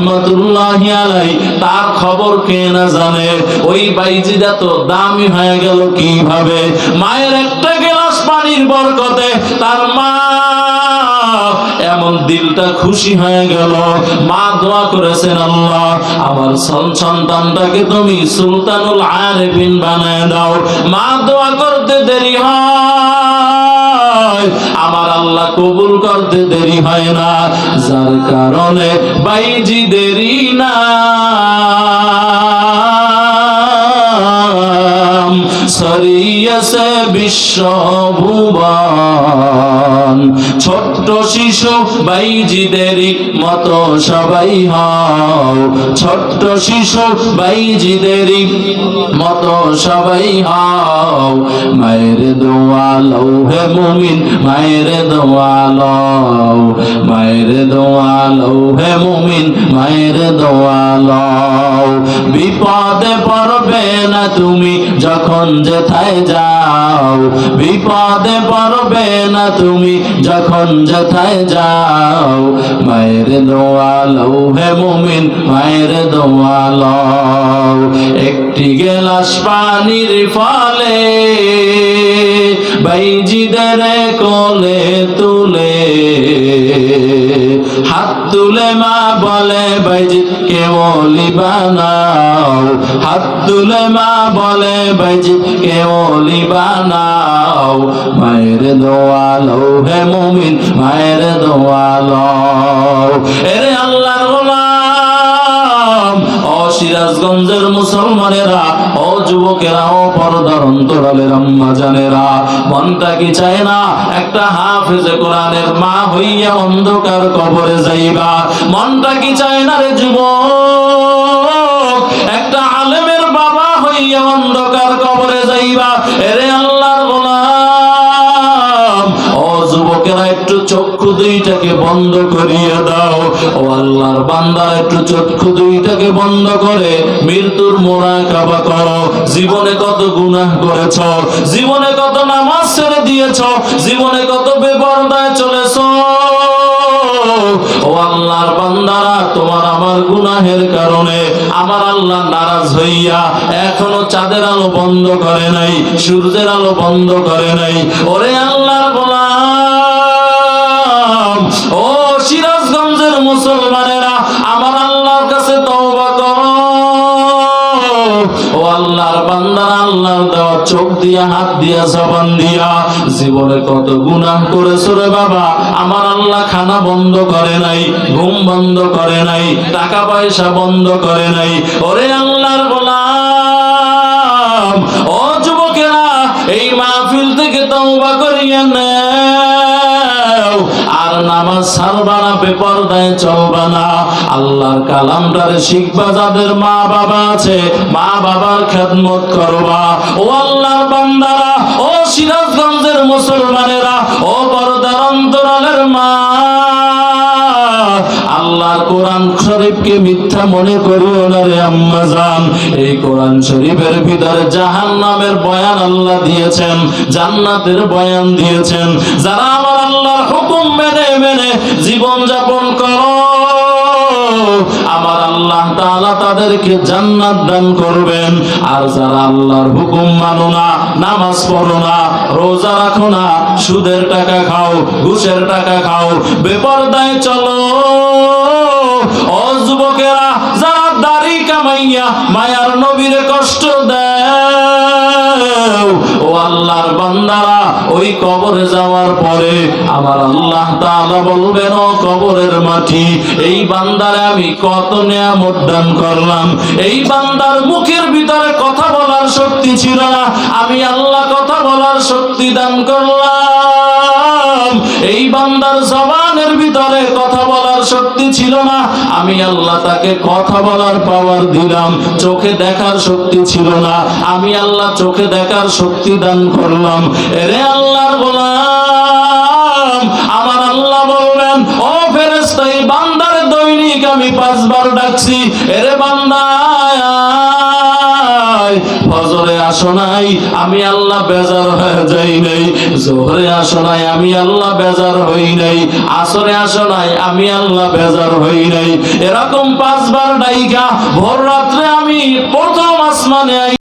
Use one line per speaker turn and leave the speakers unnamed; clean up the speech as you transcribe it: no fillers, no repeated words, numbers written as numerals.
রহমাতুল্লাহি আলাইহি তার খবর কে না জানে। ওই বাইজিদ এত দামি হয়ে গেল কিভাবে? মায়ের একটা গ্লাস পানির বরকতে তার মা এমন দিলটা খুশি হয়ে গেল। মা দোয়া করেছেন, আল্লাহ আমার সন্তানটাকে তুমি সুলতানুল আরিফিন বানায় দাও। মা দোয়া করতে দেরি হয়, আমার আল্লাহ কবুল করতে দেরি হয় না, যার কারণে বাইজি দেরি না ছড়িয়েছে বিশ্বভুবন। ছোট্ট শিশু বাইজিদেরই মতো সবাই হও, ছোট্ট শিশু বাইজিদেরই মতো সবাই হও। মায়ের দোয়া লও হে মুমিন, মায়ের দোয়া লও, মায়ের দোয়া লও হে মুমিন, মায়ের দোয়া লও। বিপদে পড়বে না তুমি যখন যেথায় যাও, বিপদে পড়বে না তুমি যখন যেথায় যাও। মায়ের দোয়া লও হে মুমিন, মায়ের দোয়া লও। একটি গেলাস পানির ফলে বাইজিদের কোলে তুলে, হাত তুলে মা বলে বাইজিদ কে ওলি বানাও, হাত তুলে মা বলে বাইজিদ কে ওলি বানাও। মায়ের দোয়া লও হে মুমিন, মায়ের দোয়া লও। এরে আল্লাহর গোলাম, ও সিরাজগঞ্জের মুসলমানেরা, ও যুবকেরা, ও পর্দার অন্তরালের আম্মা জানেরা, মনটা কি চায় না একটা হাফেজে কোরআনের মা হইয়া অন্ধকার কবরে যাইবা? মনটা কি চায় না রে যুবক একটা আলেমের বাবা হইয়া অন্ধকার কবরে যাইবা? এরে আল্লাহর গোলাম, ও যুবকেরা একটু চক্ষু দুইটাকে বন্ধ করিয়ে দাও। ও আল্লাহর বান্দারা একটু চক্ষু দুইটাকে বন্ধ করে মৃত্যুর মুরাকাবা করো। জীবনে কত গুনাহ করেছ, জীবনে কত নামাজ ছেড়ে দিয়েছ, জীবনে কত বেপরদায় চলেছ। ও আল্লাহর বান্দারা, তোমার আমার গুনাহের কারণে আমার আল্লাহ নারাজ হইয়া এখনো চাঁদের আলো বন্ধ করে নাই, সূর্যের আলো বন্ধ করে নাই। ওরে আল্লাহর গোলাম, ও সিরাজগঞ্জের মুসলমানেরা, আমার আল্লাহর কাছে তওবা করো। ও আল্লাহর বান্দারা, আল্লাহর দেওয়া চোখ দিয়া, হাত দিয়া, জবান দিয়া জীবনে কত গুনাহ করেছো রে বাবা। আমার আল্লাহ খানা বন্ধ করে নাই, ঘুম বন্ধ করে নাই, টাকা পয়সা বন্ধ করে নাই। ওরে আল্লাহর গোলাম, ও যুবকেরা, এই মাহফিল থেকে তওবা করিয়া নাও। আর নামাজ ছাড়বা না, বেপরদায় চলবা না। আল্লাহর কালামটারে শিখবা। যাদের মা বাবা আছে, মা বাবার খেদমত করবা। ও আল্লাহর বান্দারা, ও সিরাজগঞ্জের মুসলমানেরা, ও পর্দার অন্তরালের মা, আল্লাহর কোরআন শরীফকে মিথ্যা মনে করিও না রে আম্মা জান। এই কোরআন শরীফের ভিতরে জাহান্নামের বয়ান আল্লাহ দিয়েছেন, জান্নাতের বয়ান দিয়েছেন। যারা আমার আল্লাহর হুকুম মেনে মেনে জীবন যাপন করো, আমার আল্লাহ তাআলা তাদেরকে জান্নাত দান করবেন। আর যারা আল্লাহর হুকুম মানো না, নামাজ পড়ো না, রোজা রাখো না, সুদের টাকা খাও, ঘুষের টাকা খাও, বেপরদায় চলো, ও যুবকেরা, যারা দাড়ি কামাইয়া মায়ার নবীরে কষ্ট দেও, ও আল্লাহর বান্দারা, ওই কবরে যাওয়ার পরে আমার আল্লাহ তাআলা বলবেন, ও কবরের মাটি, এই বান্দারে আমি কত নিয়ামত দান করলাম। এই বান্দার মুখের ভিতরে কথা বলার শক্তি ছিল না, আমি আল্লাহ কথা বলার শক্তি দান করলাম। এই বান্দার জবানের ভিতরে কথা বলার শক্তি ছিল না, আমি আল্লাহ তাকে কথা বলার পাওয়ার দিলাম। চোখে দেখার শক্তি ছিল না, আমি আল্লাহ চোখে দেখার শক্তি দান করলাম। এরে আল্লাহর গোলাম, আমার আল্লাহ বলবেন, ও ফেরেশতা, এই বান্দার দৈনিক আমি 5 বার ডাকছি, এরে বান্দা নাই, ফজরে আসো নাই, আমি আল্লাহ বেজার হয়ে যাই নাই, জোহরে আসো নাই, আমি আল্লাহ বেজার হই নাই, আসরে আসো নাই, আমি আল্লাহ বেজার হই নাই। এরকম 5 বার ডাইকা ভোর রাত্রে আমি প্রথম আসমানে